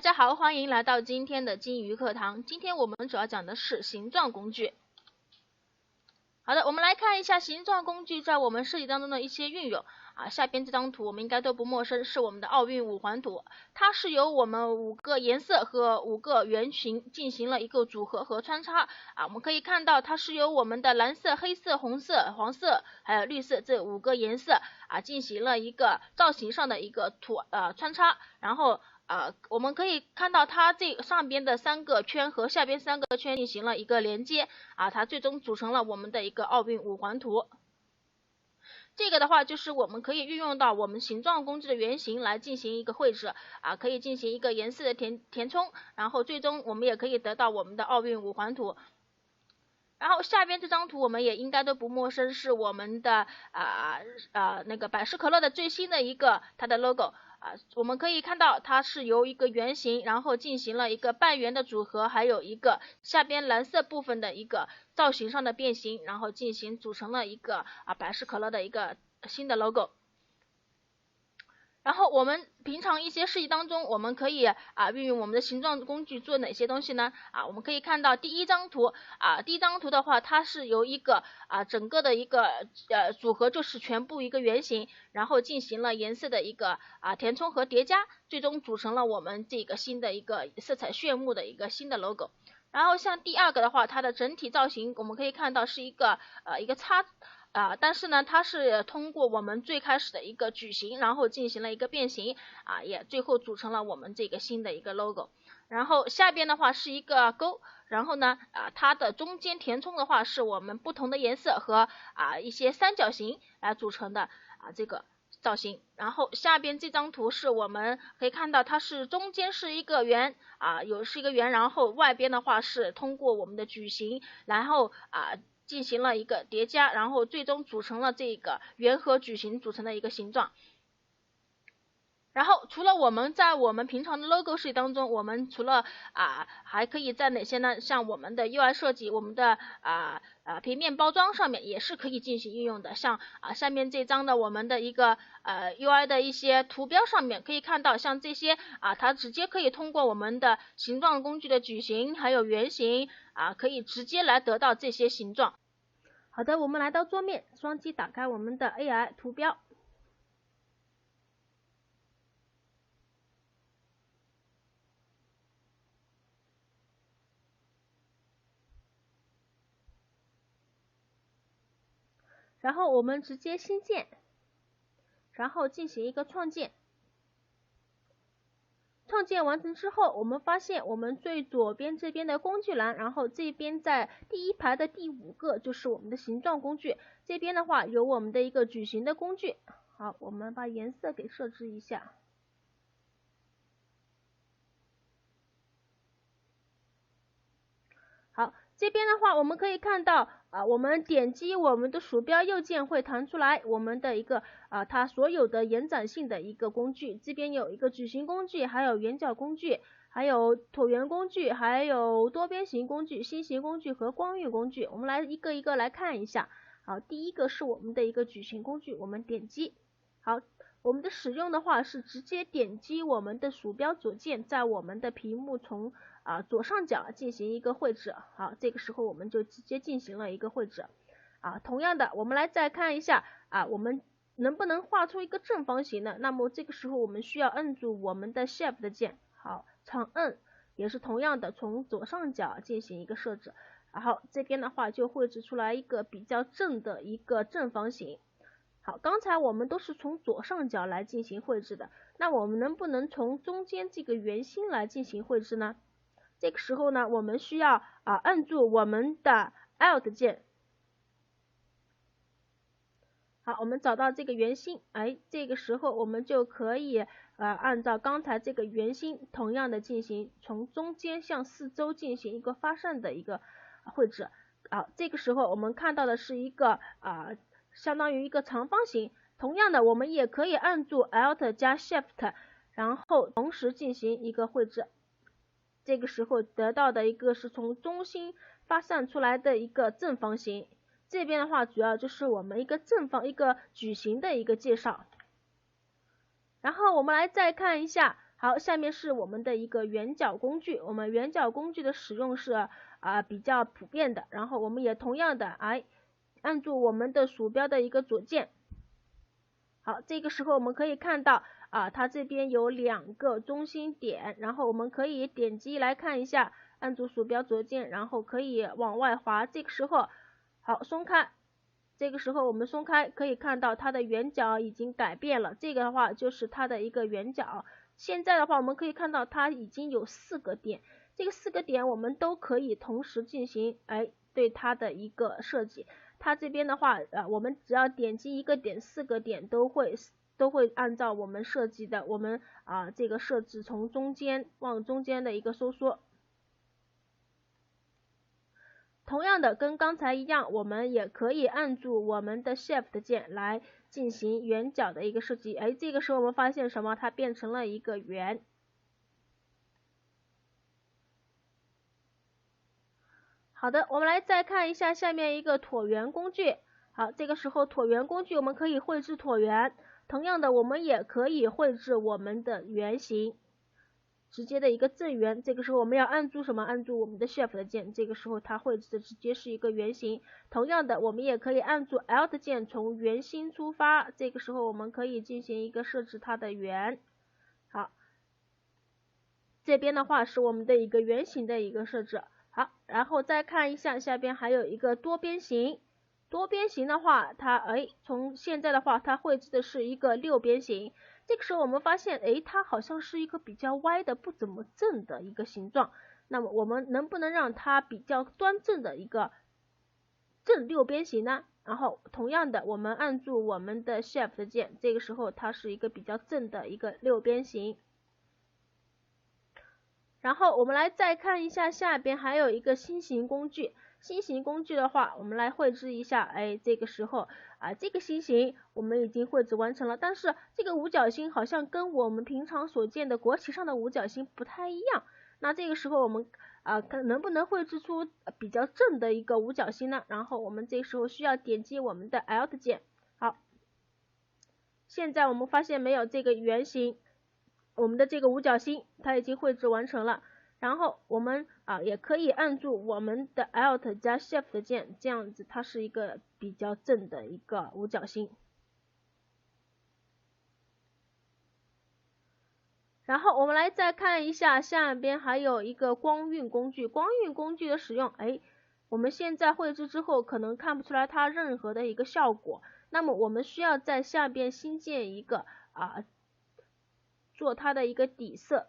大家好，欢迎来到今天的金鱼课堂。今天我们主要讲的是形状工具。好的，我们来看一下形状工具在我们设计当中的一些运用。下边这张图我们应该都不陌生，是我们的奥运五环图。它是由我们5个颜色和5个圆形进行了一个组合和穿插。我们可以看到它是由我们的蓝色、黑色、红色、黄色还有绿色这5个颜色进行了一个造型上的一个穿插，然后我们可以看到它这上边的3个圈和下边3个圈进行了一个连接它最终组成了我们的一个奥运五环图。这个的话就是我们可以运用到我们形状工具的原型来进行一个绘制可以进行一个颜色的填充，然后最终我们也可以得到我们的奥运五环图。然后下边这张图我们也应该都不陌生，是我们的那个百事可乐的最新的一个它的 logo。我们可以看到它是由一个圆形，然后进行了一个半圆的组合，还有一个下边蓝色部分的一个造型上的变形，然后进行组成了一个百事可乐的一个新的 logo。然后我们平常一些设计当中，我们可以运用我们的形状工具做哪些东西呢？我们可以看到第一张图第一张图的话，它是由一个整个的一个组合，就是全部一个圆形，然后进行了颜色的一个填充和叠加，最终组成了我们这个新的一个色彩炫目的一个新的 logo。然后像第二个的话，它的整体造型我们可以看到是一个叉。但是呢，它是通过我们最开始的一个矩形，然后进行了一个变形也最后组成了我们这个新的一个 logo。然后下边的话是一个勾，然后呢它的中间填充的话是我们不同的颜色和一些三角形来组成的这个造型。然后下边这张图是我们可以看到它是中间是一个圆是一个圆，然后外边的话是通过我们的矩形，然后进行了一个叠加，然后最终组成了这个圆和矩形组成的一个形状。然后除了我们在我们平常的 logo 设计当中，我们除了还可以在哪些呢？像我们的 UI 设计，我们的平面包装上面也是可以进行应用的。像下面这张的我们的一个UI 的一些图标上面可以看到，像这些它直接可以通过我们的形状工具的矩形还有圆形可以直接来得到这些形状。好的，我们来到桌面，双击打开我们的 AI 图标。然后我们直接新建，然后进行一个创建。创建完成之后，我们发现我们最左边这边的工具栏，然后这边在第1排的第5个就是我们的形状工具，这边的话有我们的一个矩形的工具。好，我们把颜色给设置一下。好，这边的话我们可以看到我们点击我们的鼠标右键会弹出来我们的一个它所有的延展性的一个工具，这边有一个矩形工具，还有圆角工具，还有椭圆工具，还有多边形工具、心形工具和光晕工具。我们来一个一个来看一下。好，第一个是我们的一个矩形工具，我们点击。好，我们的使用的话是直接点击我们的鼠标左键，在我们的屏幕从左上角进行一个绘制。好，这个时候我们就直接进行了一个绘制同样的我们来再看一下我们能不能画出一个正方形呢？那么这个时候我们需要摁住我们的 Shift 键，好，长摁也是同样的从左上角进行一个设置，然后这边的话就绘制出来一个比较正的一个正方形。好，刚才我们都是从左上角来进行绘制的，那我们能不能从中间这个圆心来进行绘制呢？这个时候呢，我们需要摁住我们的 Alt 键。好，我们找到这个圆心，这个时候我们就可以按照刚才这个圆心同样的进行从中间向四周进行一个发散的一个绘制。这个时候我们看到的是一个相当于一个长方形，同样的我们也可以按住 Alt 加 Shift， 然后同时进行一个绘制。这个时候得到的一个是从中心发散出来的一个正方形，这边的话主要就是我们一个矩形的一个介绍。然后我们来再看一下好，下面是我们的一个圆角工具，我们圆角工具的使用是比较普遍的，然后我们也同样的按住我们的鼠标的一个左键。好，这个时候我们可以看到它这边有2个中心点，然后我们可以点击来看一下，按住鼠标左键，然后可以往外滑，这个时候好松开，这个时候我们松开，可以看到它的圆角已经改变了，这个的话就是它的一个圆角。现在的话我们可以看到它已经有4个点，这个4个点我们都可以同时进行对它的一个设计。它这边的话我们只要点击一个点，4个点都会按照我们设计的，我们这个设置从中间往中间的一个收缩。同样的跟刚才一样，我们也可以按住我们的 Shift 键来进行圆角的一个设计。这个时候我们发现什么？它变成了一个圆。好的，我们来再看一下下面一个椭圆工具。好，这个时候椭圆工具我们可以绘制椭圆，同样的我们也可以绘制我们的圆形，直接的一个正圆。这个时候我们要按住什么？按住我们的 Shift 键，这个时候它绘制的直接是一个圆形。同样的我们也可以按住 Alt 键从圆心出发，这个时候我们可以进行一个设置它的圆。好，这边的话是我们的一个圆形的一个设置。好，然后再看一下下边还有一个多边形。多边形的话它从现在的话它绘制的是一个6边形。这个时候我们发现它好像是一个比较歪的不怎么正的一个形状，那么我们能不能让它比较端正的一个正6边形呢？然后同样的我们按住我们的 Shift 键，这个时候它是一个比较正的一个6边形。然后我们来再看一下下边还有一个心形工具。心形工具的话我们来绘制一下，这个时候这个心形我们已经绘制完成了，但是这个五角星好像跟我们平常所见的国旗上的五角星不太一样。那这个时候我们看能不能绘制出比较正的一个五角星呢？然后我们这个时候需要点击我们的 Alt 键。好，现在我们发现没有这个圆形，我们的这个五角星它已经绘制完成了。然后我们也可以按住我们的 Alt 加 Shift 键，这样子它是一个比较正的一个五角星。然后我们来再看一下下边还有一个光晕工具。光晕工具的使用，我们现在绘制之后可能看不出来它任何的一个效果，那么我们需要在下边新建一个做它的一个底色。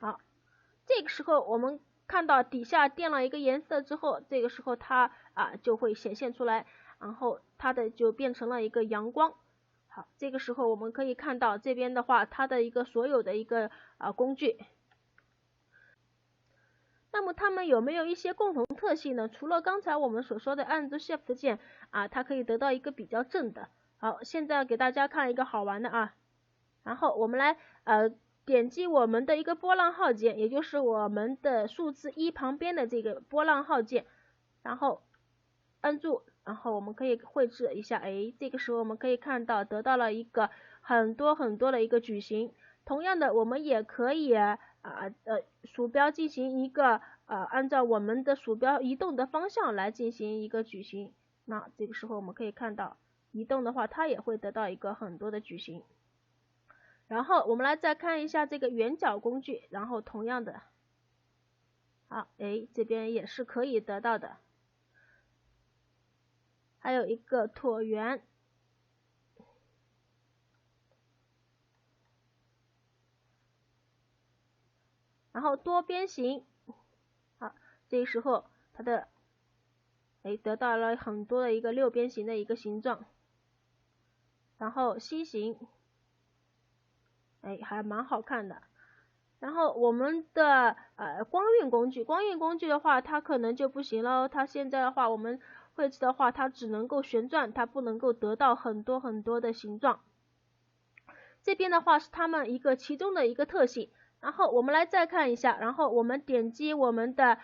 好，这个时候我们看到底下垫了一个颜色之后，这个时候它就会显现出来，然后它的就变成了一个阳光。好，这个时候我们可以看到这边的话它的一个所有的一个工具。那么它们有没有一些共同特性呢？除了刚才我们所说的按住 Shift 键它可以得到一个比较正的。好，现在给大家看一个好玩的然后我们来点击我们的一个波浪号键，也就是我们的数字1旁边的这个波浪号键，然后按住，然后我们可以绘制一下，这个时候我们可以看到得到了一个很多的一个矩形。同样的我们也可以鼠标进行一个按照我们的鼠标移动的方向来进行一个矩形。那这个时候我们可以看到移动的话它也会得到一个很多的矩形。然后我们来再看一下这个圆角工具，然后同样的好，这边也是可以得到的。还有一个椭圆，然后多边形。好，这个时候它的得到了很多的一个6边形的一个形状。然后心形还蛮好看的。然后我们的光晕工具，光晕工具的话它可能就不行了，它现在的话我们绘制的话它只能够旋转，它不能够得到很多的形状。这边的话是它们其中的一个特性。然后我们来再看一下，然后我们点击我们的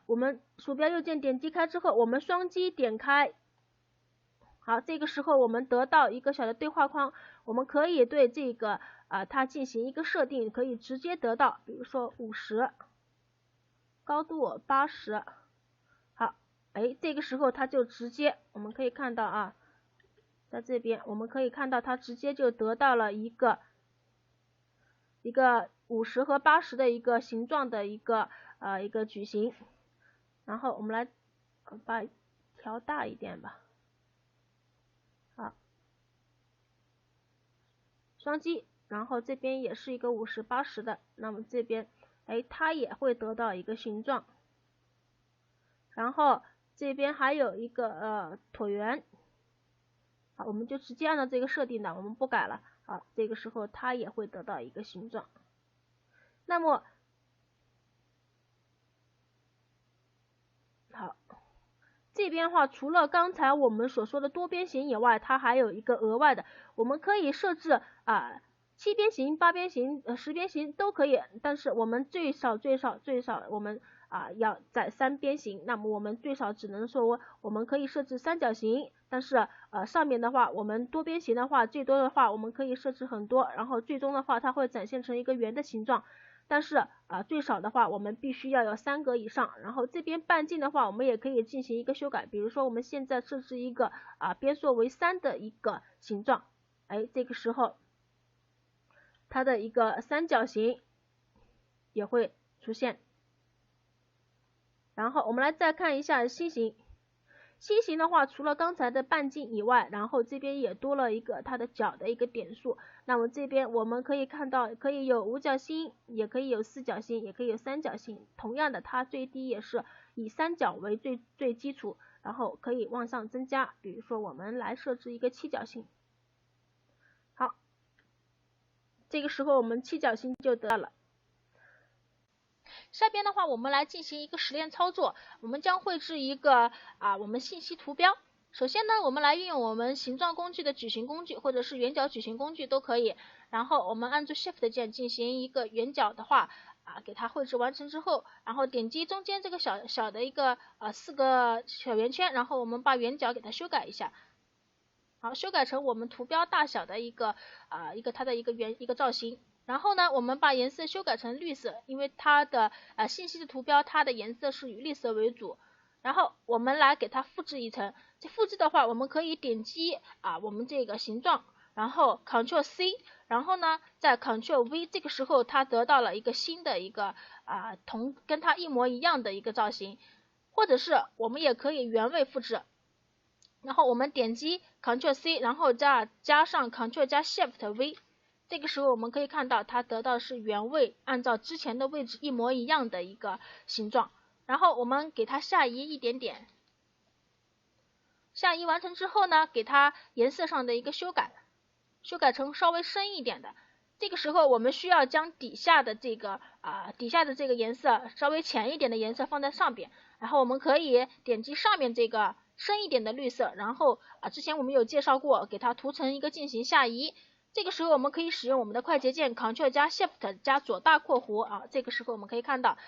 我们鼠标右键点击开之后，我们双击点开，好，这个时候我们得到一个小的对话框，我们可以对这个它进行一个设定，可以直接得到，比如说50，高度80。好，这个时候它就直接，我们可以看到啊，在这边我们可以看到它直接就得到了一个50和80的一个形状的一个矩形。然后我们来把调大一点吧。好，双击，然后这边也是一个50、80的，那么这边它也会得到一个形状。然后这边还有一个椭圆。好，我们就直接按照这个设定的，我们不改了。好，这个时候它也会得到一个形状。那么好，这边的话，除了刚才我们所说的多边形以外，它还有一个额外的，我们可以设置7边形、8边形、10边形都可以，但是我们最少我们要在3边形，那么我们最少只能说我们可以设置三角形，但是上面的话，我们多边形的话，最多的话我们可以设置很多，然后最终的话它会展现成一个圆的形状。但是最少的话我们必须要有3格以上，然后这边半径的话我们也可以进行一个修改，比如说我们现在设置一个边缩为3的一个形状，这个时候它的一个三角形也会出现。然后我们来再看一下心形。心形的话，除了刚才的半径以外，然后这边也多了一个它的角的一个点数。那么这边我们可以看到，可以有五角星，也可以有四角星，也可以有三角星。同样的，它最低也是以三角为最基础，然后可以往上增加。比如说我们来设置一个七角星。好，这个时候我们七角星就得到了。下边的话，我们来进行一个实验操作，我们将绘制一个我们信息图标。首先呢，我们来运用我们形状工具的矩形工具，或者是圆角矩形工具都可以。然后我们按住 Shift 键进行一个圆角的话，给它绘制完成之后，然后点击中间这个小的一个4个小圆圈，然后我们把圆角给它修改一下。好，修改成我们图标大小的一个它的一个造型。然后呢，我们把颜色修改成绿色，因为它的信息的图标它的颜色是以绿色为主。然后我们来给它复制一层，这复制的话，我们可以点击我们这个形状，然后 Ctrl C， 然后呢再 Ctrl V， 这个时候它得到了一个新的一个跟它一模一样的一个造型。或者是我们也可以原位复制，然后我们点击 Ctrl C， 然后加上 Ctrl 加 Shift V。这个时候我们可以看到它得到是原位按照之前的位置一模一样的一个形状。然后我们给它下移一点点，下移完成之后呢，给它颜色上的一个修改成稍微深一点的。这个时候我们需要将底下的这个颜色稍微浅一点的颜色放在上边，然后我们可以点击上面这个深一点的绿色，然后之前我们有介绍过，给它图层一个进行下移。这个时候我们可以使用我们的快捷键 Ctrl 加 Shift 加左大括弧这个时候我们可以看到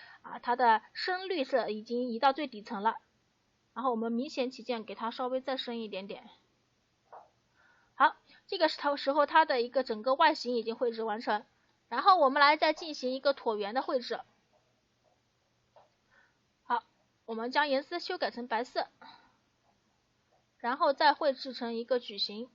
它的深绿色已经移到最底层了。然后我们明显起见给它稍微再深一点点。好，这个时候它的一个整个外形已经绘制完成。然后我们来再进行一个椭圆的绘制。好，我们将颜色修改成白色，然后再绘制成一个矩形。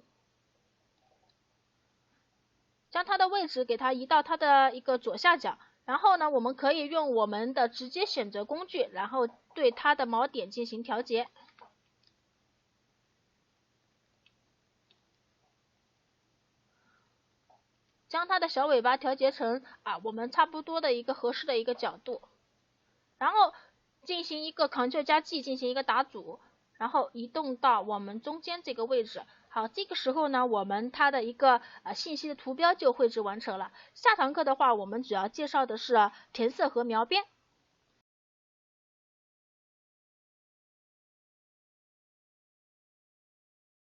将它的位置给它移到它的一个左下角，然后呢，我们可以用我们的直接选择工具，然后对它的锚点进行调节。将它的小尾巴调节成我们差不多的一个合适的一个角度，然后进行一个 Ctrl 加 G 进行一个打组，然后移动到我们中间这个位置。好，这个时候呢，我们它的一个信息的图标就绘制完成了。下堂课的话，我们主要介绍的是填色和描边。